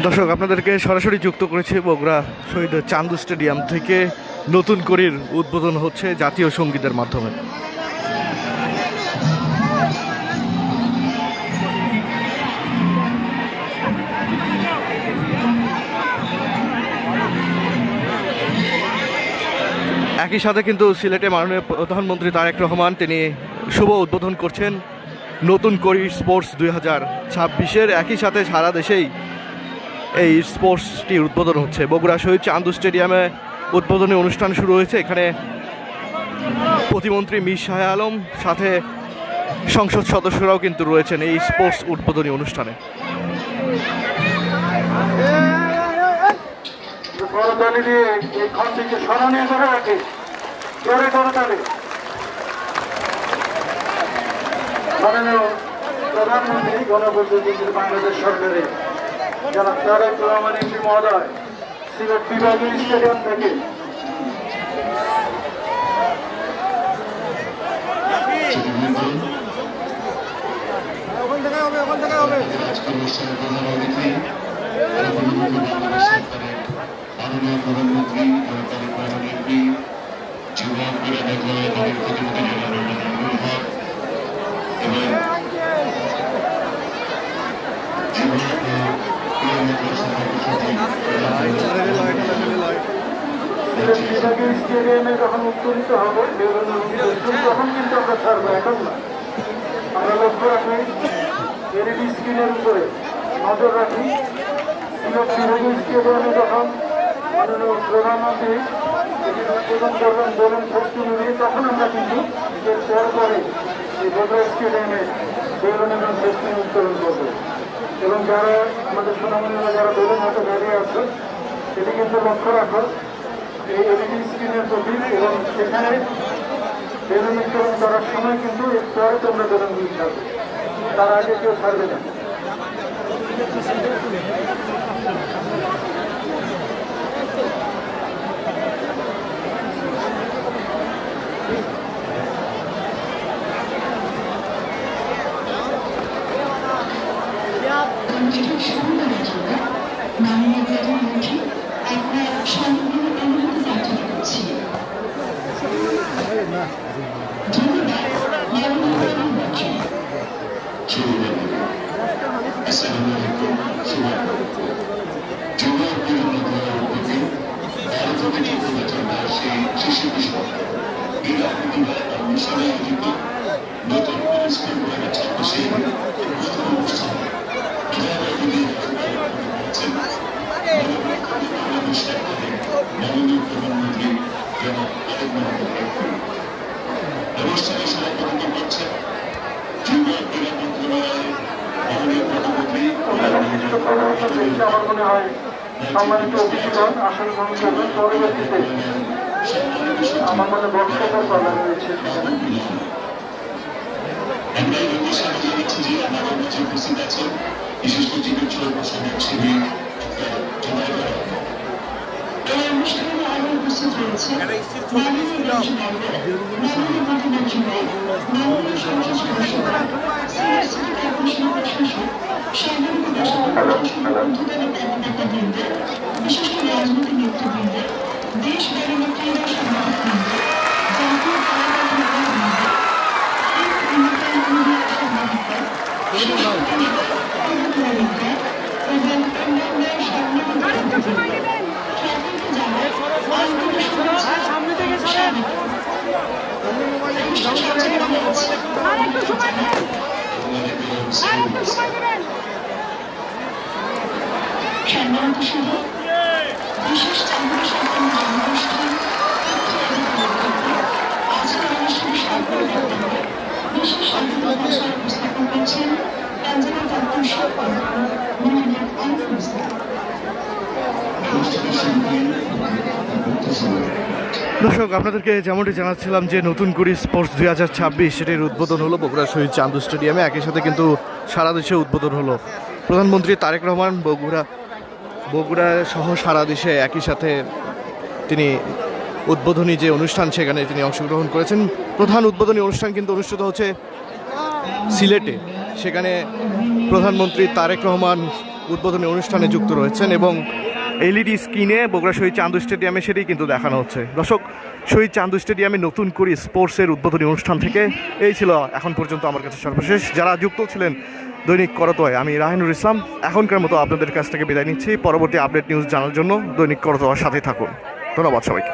দর্শক আপনাদেরকে সরাসরি যুক্ত করেছে বগুড়া শহীদ চান্দু স্টেডিয়াম থেকে নতুন করির উদ্বোধন হচ্ছে জাতীয় সঙ্গীতের মাধ্যমে। একই সাথে কিন্তু সিলেটে মাননীয় প্রধানমন্ত্রী তারেক রহমান তিনি শুভ উদ্বোধন করছেন নতুন করি স্পোর্টস 2026-এর। একই সাথে সারা দেশেই এই স্পোর্টসটি উদ্বোধন হচ্ছে। বগুড়া শহীদ চান্দু স্টেডিয়ামে উদ্বোধনী অনুষ্ঠান শুরু হয়েছে। এখানে প্রতিমন্ত্রী মীর শাহ আলম সাথে সংসদ সদস্যরাও কিন্তু রয়েছেন এই স্পোর্টস উদ্বোধনী অনুষ্ঠানে। প্রধানমন্ত্রী গণপ্রজাতন্ত্রী বাংলাদেশ সরকারের জনাব তারেক রহমান এমপি মহোদয় সিলেট বিভাগীয় স্টেডিয়াম থেকে বিভাগীয় স্টেডিয়ামে যখন উত্তোলিত হবে তখন কিন্তু আমরা ছাড়বো, এখন না। আমরা লক্ষ্য রাখি এলইডি স্ক্রিনের উপরে নজর রাখি। সিলেট বিভাগীয় স্টেডিয়ামে যখন মাননীয় প্রধানমন্ত্রী উদ্বোধন করবেন বলেন শক্তি নিয়ে, তখন আমরা কিন্তু এর পরে এই বগুড়া স্টেডিয়ামে বেলুন এবং শক্তি উত্তোলন করবো। এবং যারা আমাদের সোনামণিরা যারা বেলুন হাতে দাঁড়িয়ে আছে, সেটি কিন্তু লক্ষ্য রাখো এই এলইডি স্ক্রিনের প্রতি, এবং সেখানে বেলুন উত্তোলন করার সময় কিন্তু এর পরে তোমরা বেলুনগুলি ছাড়বে, তার আগে কেউ ছাড়বে না। মাননীয় প্রধানমন্ত্রী আপনার সম্পূর্ণ অনুমতি যাত্রা করছি। আমার মনে হয় সম্মানিত অতিথিগণ আসন গ্রহণ করবেন। পরবর্তীতে আমার মনে বক্তব্য করা রয়েছে সেখানে। অনুষ্ঠানে আরো উপস্থিত রয়েছে বিশেষ করে রাজনৈতিক নেতৃবৃন্দ, দেশ বেরোনো ক্রীড়া সমর্থকবৃন্দ, জাতীয় সম্মানিত সভা, বিশেষ চান্দুরা সম্পন্ন জন্মানুষ্ঠান আজকের অনুষ্ঠানে বিশেষ স্বাগত উপস্থাপন করছেন তানজানিয়ার জাতীয় শিক্ষক মোহাম্মদ আরিফুল ইসলাম। দর্শক আপনাদেরকে যেমনটি জানাচ্ছিলাম যে নতুন করি স্পোর্টস 2026 সেটির উদ্বোধন হলো বগুড়া শহীদ চান্দু স্টেডিয়ামে। একই সাথে কিন্তু সারা দেশে উদ্বোধন হলো। প্রধানমন্ত্রী তারেক রহমান বগুড়া সহ সারা দেশে একই সাথে তিনি উদ্বোধনী যে অনুষ্ঠান সেখানে তিনি অংশগ্রহণ করেছেন। প্রধান উদ্বোধনী অনুষ্ঠান কিন্তু অনুষ্ঠিত হচ্ছে সিলেটে। সেখানে প্রধানমন্ত্রী তারেক রহমান উদ্বোধনী অনুষ্ঠানে যুক্ত রয়েছেন এবং এলইডি স্ক্রিনে বগুড়া শহীদ চান্দু স্টেডিয়ামে সেটাই কিন্তু দেখানো হচ্ছে। দর্শক, শহীদ চান্দু স্টেডিয়ামে নতুন করে স্পোর্টসের উদ্বোধনী অনুষ্ঠান থেকে এই ছিল এখন পর্যন্ত আমার কাছে সর্বশেষ। যারা যুক্ত ছিলেন দৈনিক করতোয়ায়, আমি রাহিনুর ইসলাম এখনকার মতো আপনাদের কাছ থেকে বিদায় নিচ্ছি। পরবর্তী আপডেট নিউজ জানার জন্য দৈনিক করতোয়ার সাথে থাকুন। ধন্যবাদ সবাইকে।